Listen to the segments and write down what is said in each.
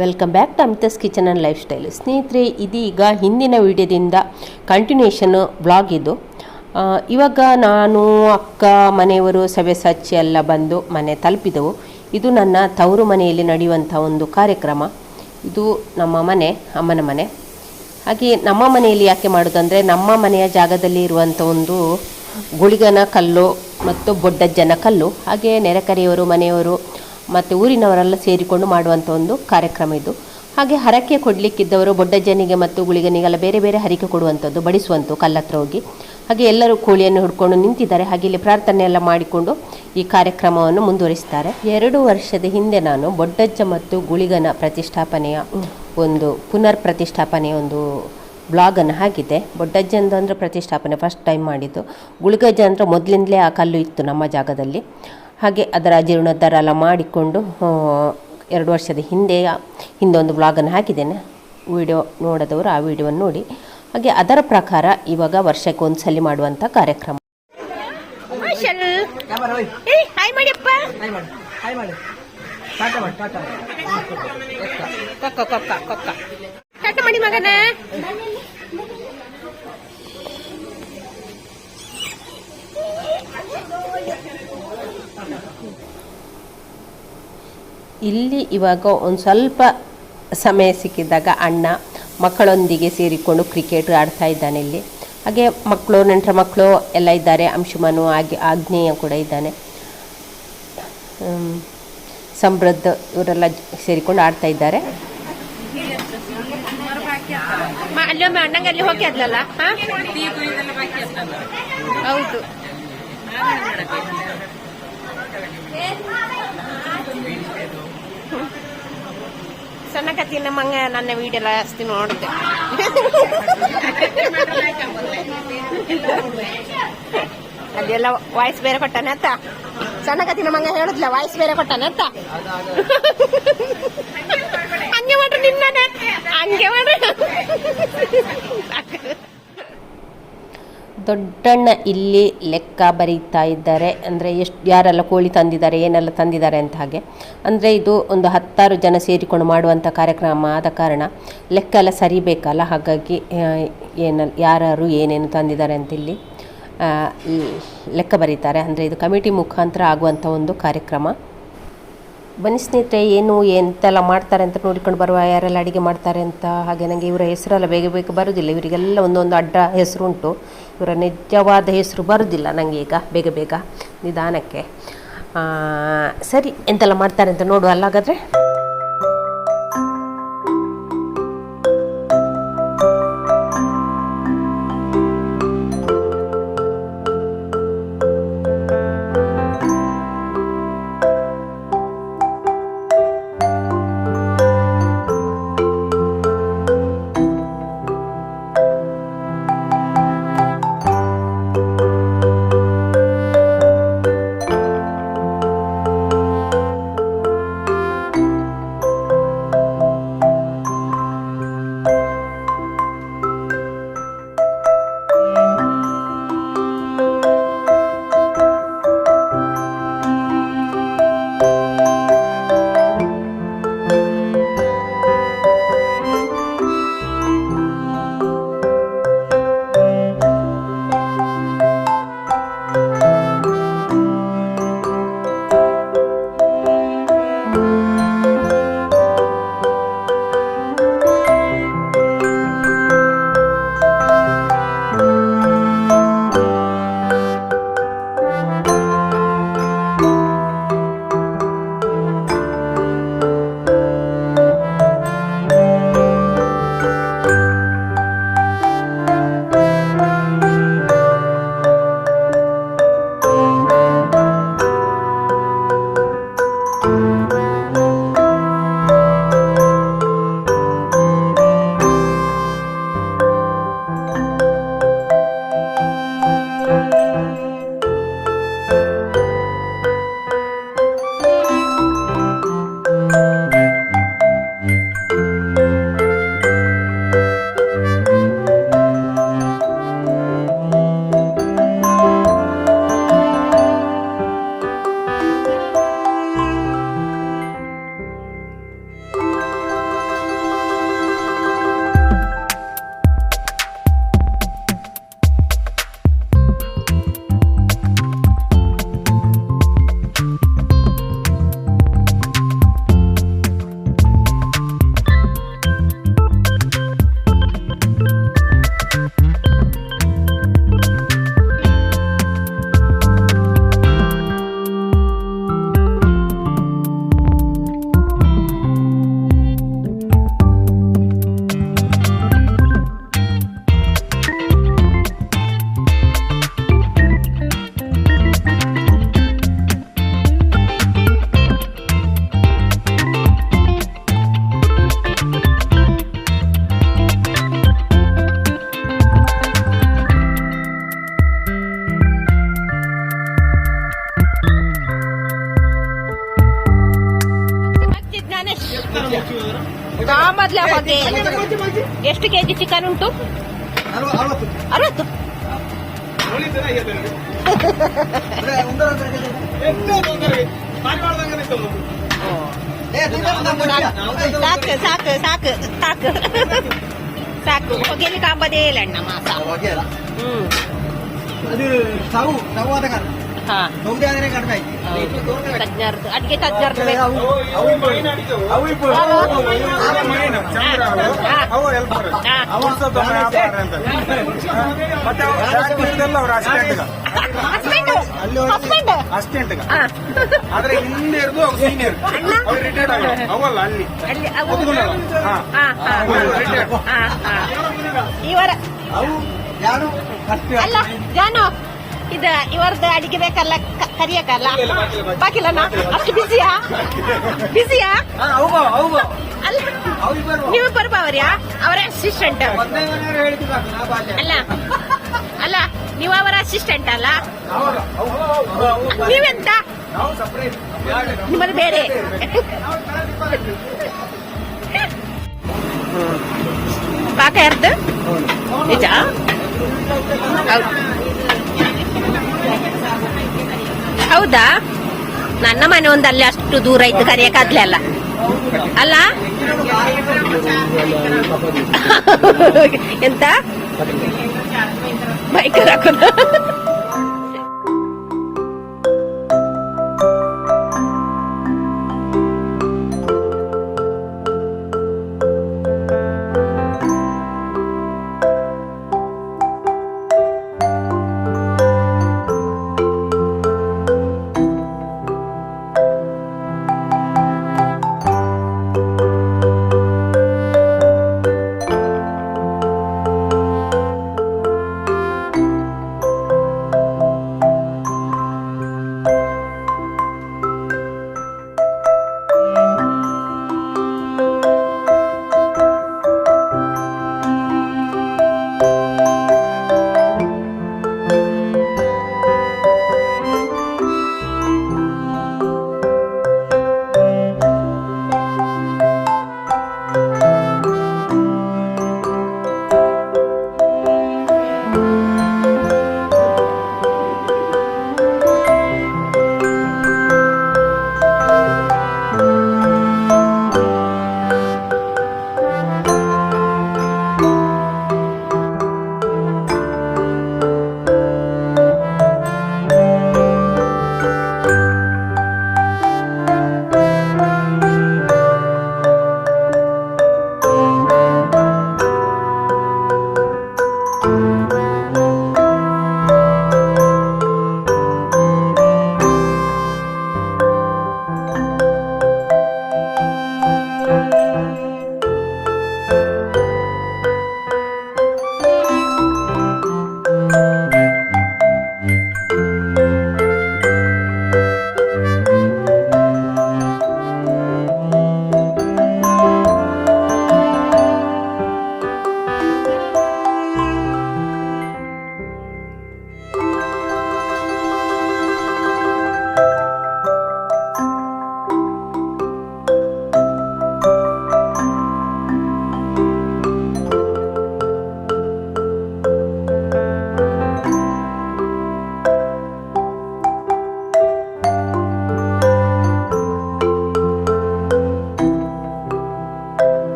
Welcome back to Amitha's kitchen and lifestyle. ಸ್ನೇಹಿತರೆ, ಇದೀಗ ಹಿಂದಿನ ವಿಡಿಯೋದಿಂದ ಕಂಟಿನ್ಯೂಷನ್ ವ್ಲಾಗ್ ಇದು. ಇವಾಗ ನಾನು ಅಕ್ಕ ಮನೆಯವರು ಸಭೆ ಎಲ್ಲ ಬಂದು ಮನೆ ತಲುಪಿದೆವು. ಇದು ನನ್ನ ತವರು ಮನೆಯಲ್ಲಿ ನಡೆಯುವಂಥ ಒಂದು ಕಾರ್ಯಕ್ರಮ. ಇದು ನಮ್ಮ ಮನೆ, ಅಮ್ಮನ ಮನೆ. ಹಾಗೆ ನಮ್ಮ ಮನೆಯಲ್ಲಿ ಯಾಕೆ ಮಾಡೋದಂದರೆ, ನಮ್ಮ ಮನೆಯ ಜಾಗದಲ್ಲಿ ಇರುವಂಥ ಒಂದು ಗುಳಿಗನ ಕಲ್ಲು ಮತ್ತು ಬೊಡ್ಡಜ್ಜನ ಕಲ್ಲು, ಹಾಗೆ ನೆರೆಕರೆಯವರು ಮನೆಯವರು ಮತ್ತು ಊರಿನವರೆಲ್ಲ ಸೇರಿಕೊಂಡು ಮಾಡುವಂಥ ಒಂದು ಕಾರ್ಯಕ್ರಮ ಇದು. ಹಾಗೆ ಹರಕೆ ಕೊಡಲಿಕ್ಕಿದ್ದವರು ಬೊಡ್ಡಜ್ಜನಿಗೆ ಮತ್ತು ಗುಳಿಗನಿಗೆಲ್ಲ ಬೇರೆ ಬೇರೆ ಹರಕೆ ಕೊಡುವಂಥದ್ದು, ಬಡಿಸುವಂಥದ್ದು ಕಲ್ಲತ್ರ ಹೋಗಿ. ಹಾಗೆ ಎಲ್ಲರೂ ಕೋಳಿಯನ್ನು ಹಿಡ್ಕೊಂಡು ನಿಂತಿದ್ದಾರೆ. ಹಾಗೆ ಇಲ್ಲಿ ಪ್ರಾರ್ಥನೆ ಎಲ್ಲ ಮಾಡಿಕೊಂಡು ಈ ಕಾರ್ಯಕ್ರಮವನ್ನು ಮುಂದುವರಿಸ್ತಾರೆ. 2 ವರ್ಷದ ಹಿಂದೆ ನಾನು ಬೊಡ್ಡಜ್ಜ ಮತ್ತು ಗುಳಿಗನ ಪ್ರತಿಷ್ಠಾಪನೆಯ ಒಂದು ಪುನರ್ ಪ್ರತಿಷ್ಠಾಪನೆಯ ಒಂದು ಬ್ಲಾಗನ್ನು ಹಾಕಿದ್ದೆ. ಬೊಡ್ಡಜ್ಜಂದು ಅಂದರೆ ಪ್ರತಿಷ್ಠಾಪನೆ ಫಸ್ಟ್ ಟೈಮ್ ಮಾಡಿದ್ದು. ಗುಳಿಗಜ್ಜ ಅಂದರೆ ಮೊದಲಿಂದಲೇ ಆ ಕಲ್ಲು ಇತ್ತು ನಮ್ಮ ಜಾಗದಲ್ಲಿ. ಹಾಗೆ ಅದರ ಜೀರ್ಣೋದ್ಧಾರ ಎಲ್ಲ ಮಾಡಿಕೊಂಡು 2 ವರ್ಷದ ಹಿಂದೊಂದು ಬ್ಲಾಗನ್ನು ಹಾಕಿದ್ದೇನೆ. ವಿಡಿಯೋ ನೋಡೋದವರು ಆ ವಿಡಿಯೋವನ್ನು ನೋಡಿ. ಹಾಗೆ ಅದರ ಪ್ರಕಾರ ಇವಾಗ ವರ್ಷಕ್ಕೆ ಒಂದ್ಸಲಿ ಮಾಡುವಂಥ ಕಾರ್ಯಕ್ರಮ. ಇಲ್ಲಿ ಇವಾಗ ಒಂದು ಸ್ವಲ್ಪ ಸಮಯ ಸಿಕ್ಕಿದಾಗ ಅಣ್ಣ ಮಕ್ಕಳೊಂದಿಗೆ ಸೇರಿಕೊಂಡು ಕ್ರಿಕೆಟ್ ಆಡ್ತಾ ಇದ್ದಾನೆ ಇಲ್ಲಿ. ಹಾಗೆ ಮಕ್ಕಳು, ನೆಂಟರ ಮಕ್ಕಳು ಎಲ್ಲ ಇದ್ದಾರೆ. ಅಂಶುಮನು ಆಗ್ನೇಯ ಕೂಡ ಇದ್ದಾನೆ. ಸಮೃದ್ಧ ಇವರೆಲ್ಲ ಸೇರಿಕೊಂಡು ಆಡ್ತಾ ಇದ್ದಾರೆ. ಹೌದು, ಸಣ್ಣ ಕತ್ತಿನ ಮಂಗ ನನ್ನ ವಿಡಿಯೋ ಎಲ್ಲ ಜಾಸ್ತಿ ನೋಡಿದೆ. ಅಲ್ಲೆಲ್ಲ ವಾಯ್ಸ್ ಬೇರೆ ಕೊಟ್ಟಾನೆ ಅಂತ. ಸಣ್ಣ ಕತ್ತಿನ ಮಂಗ ಹೇಳುದಿಲ್ಲ, ವಾಯ್ಸ್ ಬೇರೆ ಕೊಟ್ಟಾನೆ ಅಂತ. ಹಂಗೆ ಮಾಡ್ರಿ, ನಿನ್ನ ಹಂಗೆ ಮಾಡ್ರಿ. ದೊಡ್ಡಣ್ಣ ಇಲ್ಲಿ ಲೆಕ್ಕ ಬರೀತಾ ಇದ್ದಾರೆ. ಅಂದರೆ ಯಾರೆಲ್ಲ ಕೋಳಿ ತಂದಿದ್ದಾರೆ, ಏನೆಲ್ಲ ತಂದಿದ್ದಾರೆ ಅಂತ. ಹಾಗೆ ಅಂದರೆ ಇದು ಒಂದು 10 ಜನ ಸೇರಿಕೊಂಡು ಮಾಡುವಂಥ ಕಾರ್ಯಕ್ರಮ ಆದ ಕಾರಣ ಲೆಕ್ಕ ಎಲ್ಲ ಸರಿಬೇಕಲ್ಲ. ಹಾಗಾಗಿ ಯಾರು ಏನೇನು ತಂದಿದ್ದಾರೆ ಅಂತ ಇಲ್ಲಿ ಲೆಕ್ಕ ಬರೀತಾರೆ. ಅಂದರೆ ಇದು ಕಮಿಟಿ ಮುಖಾಂತರ ಆಗುವಂಥ ಒಂದು ಕಾರ್ಯಕ್ರಮ. ಬನ್ನಿ ಸ್ನೇಹಿತರೆ, ಎಂತೆಲ್ಲ ಮಾಡ್ತಾರೆ ಅಂತ ನೋಡಿಕೊಂಡು ಬರುವ, ಯಾರೆಲ್ಲ ಅಡುಗೆ ಮಾಡ್ತಾರೆ ಅಂತ. ಹಾಗೆ ನನಗೆ ಇವರ ಹೆಸರೆಲ್ಲ ಬೇಗ ಬರೋದಿಲ್ಲ. ಇವರಿಗೆಲ್ಲ ಒಂದೊಂದು ಅಡ್ಡ ಹೆಸರು ಉಂಟು. ಇವರ ನಿಜವಾದ ಹೆಸರು ಬರೋದಿಲ್ಲ ನನಗೆ ಈಗ ಬೇಗ ನಿಧಾನಕ್ಕೆ. ಸರಿ, ಎಂತೆಲ್ಲ ಮಾಡ್ತಾರೆ ಅಂತ ನೋಡುವ ಅಲ್ಲ ಹಾಗಾದರೆ. ಮೊದಲ ಹೊಗೆ. ಎಷ್ಟು ಕೆಜಿ ಚಿಕನ್ ಉಂಟು? 60. ಸಾಕು ಸಾಕು ಸಾಕು ಸಾಕು. ಹೊಗೆಲಿಕ್ಕೆ ಆಗೋದೇ ಇಲ್ಲ ಅಣ್ಣ ಮಾಸ. ಅದು ಸಾವು ಸಾವಾದ ಕಾರಣ. ಹಾ, ಕಡಿಮೆ ತಜ್ಞರ್ದು ಅಡಿಗೆ ತಜ್ಞರ್ದು ಅಸಿಸ್ಟೆಂಟ್ ಆದ್ರೆ ಹಿಂದೆ ಇರೋದು ಸೀನಿಯರ್ ರಿಟೈರ್ಡ್ ಅವಲ್ಲ ಅಲ್ಲಿ ಇವರ ಅವು ಯಾರು ಅಲ್ಲ ಜಾನು ಇದು ಇವರದ್ದು ಅಡಿಗೆ ಬೇಕಲ್ಲ ಕರಿಯಕಲ್ಲ ಬಾಕಿಲ್ಲನ ಅಷ್ಟು ಬಿಸಿಯಾ ಬಿಸಿಯಾ ಅಲ್ಲ ನೀವು ಬರ್ಬಾವ್ರಿಯಾ ಅವರ ಅಸಿಸ್ಟೆಂಟ್ ಅಲ್ಲ ಅಲ್ಲ ನೀವು ಅವರ ಅಸಿಸ್ಟೆಂಟ್ ಅಲ್ಲ ನೀವೆಂತ ನಿಮ್ಮದು ಬೇರೆ ಪಾಕ ಯಾರ್ದು ನಿಜ ಹೌದಾ ನನ್ನ ಮನೆ ಒಂದು ಅಲ್ಲಿ ಅಷ್ಟು ದೂರ ಇದ್ದು ಕರಿಯಕ್ಕಾಗ್ಲೇ ಅಲ್ಲ ಅಲ್ಲ ಎಂತ ಬೈಕ್ ಹಾಕೋದ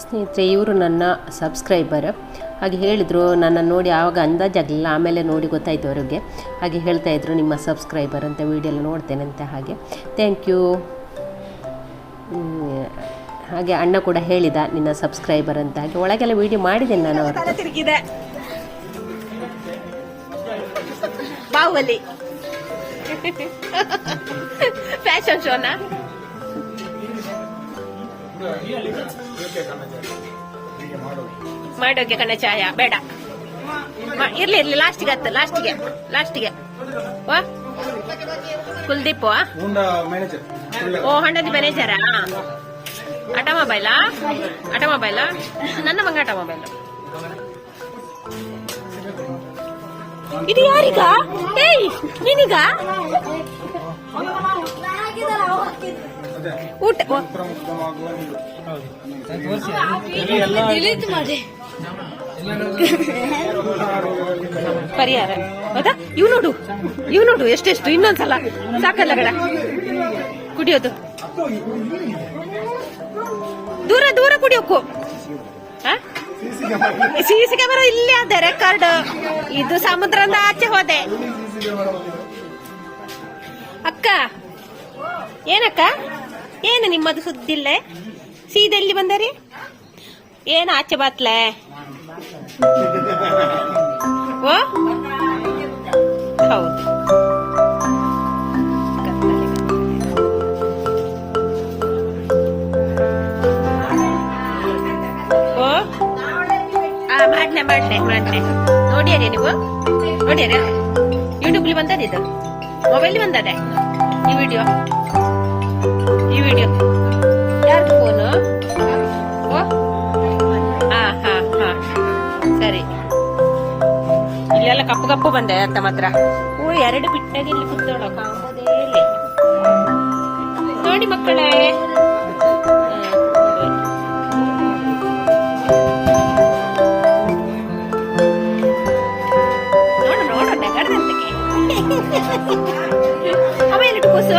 ಸ್ನೇಹಿತರೆ, ಇವರು ನನ್ನ ಸಬ್ಸ್ಕ್ರೈಬರ್. ಹಾಗೆ ಹೇಳಿದರು, ನನ್ನ ನೋಡಿ ಆವಾಗ ಅಂದಾಜಾಗಲಿಲ್ಲ, ಆಮೇಲೆ ನೋಡಿ ಗೊತ್ತಾಯಿತು ಅವರಿಗೆ. ಹಾಗೆ ಹೇಳ್ತಾಯಿದ್ರು ನಿಮ್ಮ ಸಬ್ಸ್ಕ್ರೈಬರ್ ಅಂತ, ವೀಡಿಯೋ ಎಲ್ಲ ನೋಡ್ತೇನೆ ಅಂತ. ಹಾಗೆ ಥ್ಯಾಂಕ್ ಯು. ಹಾಗೆ ಅಣ್ಣ ಕೂಡ ಹೇಳಿದ ನಿನ್ನ ಸಬ್ಸ್ಕ್ರೈಬರ್ ಅಂತ. ಹಾಗೆ ಒಳಗೆಲ್ಲ ವೀಡಿಯೋ ಮಾಡಿದ್ದೇನೆ ನಾನು. ಅವರು ತಿರುಗಿದೆ ಬಾಹುಬಲಿ ಫ್ಯಾಷನ್ ಶೋನಾ ಮಾಡೋಕೆ ಕಣ ಚಾಯ ಬೇಡ, ಇರ್ಲಿ ಲಾಸ್ಟಿಗೆ ವಾ ಕುಲ್ದೀಪ್ ಮುಂದ ಮ್ಯಾನೇಜರ್ ಓ ಹಣ್ಣದಿ ಮ್ಯಾನೇಜರಾ ಆಟೋಮೊಬೈಲಾ ನನ್ನ ಮಂಗ ಆಟೋಮೊಬೈಲ್ ಇದು ಯಾರೀಗ ಏಯ್ ನೀನೀಗ ಊಟ ಪರಿಹಾರ ಹೌದಾ ಇವ್ ನೋಡು ಎಷ್ಟೆಷ್ಟು ಇನ್ನೊಂದ್ಸಲ ಸಾಕಲ್ಲ ಗಡ ಕುಡಿಯೋದು ದೂರ ಕುಡಿಯೋಕು ಸಿಸಿ ಕ್ಯಾಮರಾ ಇಲ್ಲೇ ಅದೇ ರೆಕಾರ್ಡ್ ಇದು ಸಮುದ್ರದ ಆಚೆ ಹೋದೆ ಅಕ್ಕ ಏನಕ್ಕ ಏನು ನಿಮ್ಮದು ಸುದ್ದಿಲ್ಲ ಸೀದಾ ಎಲ್ಲಿ ಬಂದರಿ ಏನು ಆಚೆ ಬಾತ್ಲೆ ಓ ಹೌದು ಓ ಮಾಡ್ನೆ ನೋಡಿಯಾರಿ ನೀವು ನೋಡಿಯಾರ ಯೂಟ್ಯೂಬ್ಲಿ ಬಂದದಿದ್ದು ಮೊಬೈಲ್ ಬಂದದೆ ಈ ವಿಡಿಯೋ ಯಾರ್ದು ಫೋನು ಓ ಹಾ ಸರಿ ಇಲ್ಲೆಲ್ಲ ಕಪ್ಪು ಬಂದೆ ಅಂತ ಮಾತ್ರ ಓ 2 ಬಿಟ್ಟಾಗಿ ಇಲ್ಲಿ ಕುತ್ಕೊಳ್ಳೋಕೆ ಆಗೋದೇ ಇಲ್ಲ ನೋಡಿ ಮಕ್ಕಳೇ ಅವ ಎಲ್ಲಿಟ್ಟು ಕೂಸು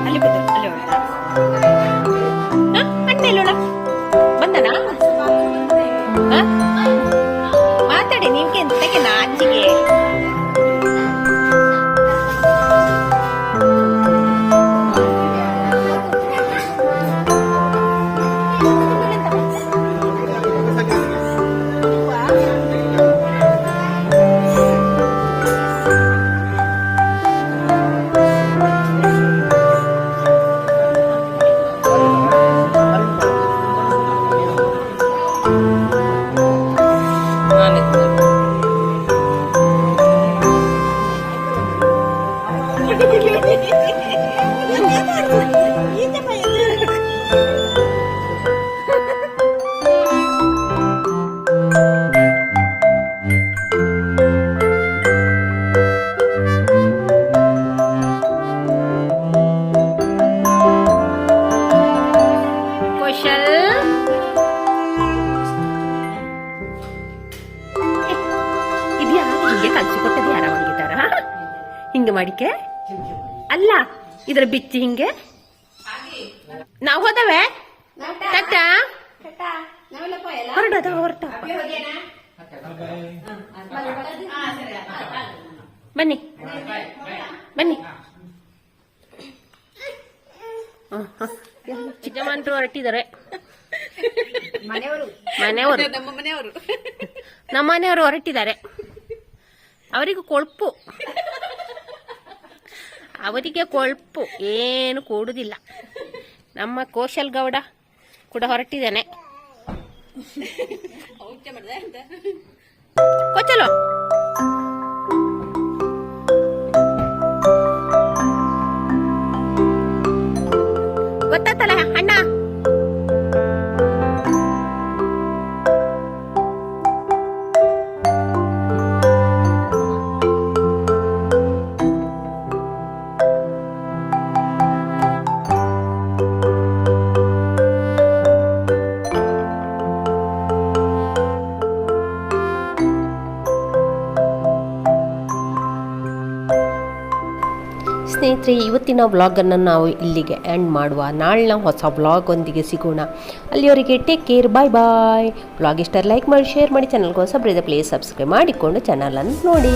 ಅಲ್ಲಿ ಕೂತು ಅಲ್ಲಿ ಅಣ್ಣೆಲ್ಲೋಳ ಬಂದನಾ ಮಾತಾಡಿ ನಿಮ್ಗೆ ಎಂತಕ್ಕೆ ನಾಚಿಗೆ ಕಲ್ಸಿಕೊಟ್ಟದ್ದು ಯಾರ ಮಲಗಿದಾರ ಹಿಂಗೆ ಮಾಡಿಕೆ ಅಲ್ಲ ಇದ್ರ ಬಿಚ್ಚಿ ಹಿಂಗೆ ನಾವು ಹೋದವೆ ತಟ್ಟ ಹೊರಟ ಬನ್ನಿ ಚಿಕ್ಕಮ್ಮಂಟ್ರು ಹೊರಟಿದ್ದಾರೆ ನಮ್ಮ ಮನೆಯವರು ಹೊರಟಿದ್ದಾರೆ ಅವರಿಗೆ ಕೊಳ್ಪು ಏನು ಕೊಡುದಿಲ್ಲ ನಮ್ಮ ಕೋಶಲ್ ಗೌಡ ಕೂಡ ಹೊರಟಿದ್ದಾನೆ ಕೊಚ್ಚಲು ಗೊತ್ತಾತಲ್ಲ ಅಣ್ಣ ಸ್ನೇಹಿತರೆ, ಇವತ್ತಿನ ವ್ಲಾಗನ್ನು ನಾವು ಇಲ್ಲಿಗೆ ಎಂಡ್ ಮಾಡುವ. ನಾಳಿನ ಹೊಸ ವ್ಲಾಗ್ ಒಂದಿಗೆ ಸಿಗೋಣ. ಅಲ್ಲಿಯವರೆಗೆ ಟೇಕ್ ಕೇರ್, ಬಾಯ್ ಬಾಯ್. ವ್ಲಾಗ್ ಇಷ್ಟ ಲೈಕ್ ಮಾಡಿ, ಶೇರ್ ಮಾಡಿ, ಚಾನಲ್ಗೆ ಹೊಸಬ್ರಿದೆ ಪ್ಲೀಸ್ ಸಬ್ಸ್ಕ್ರೈಬ್ ಮಾಡಿಕೊಂಡು ಚಾನಲನ್ನು ನೋಡಿ.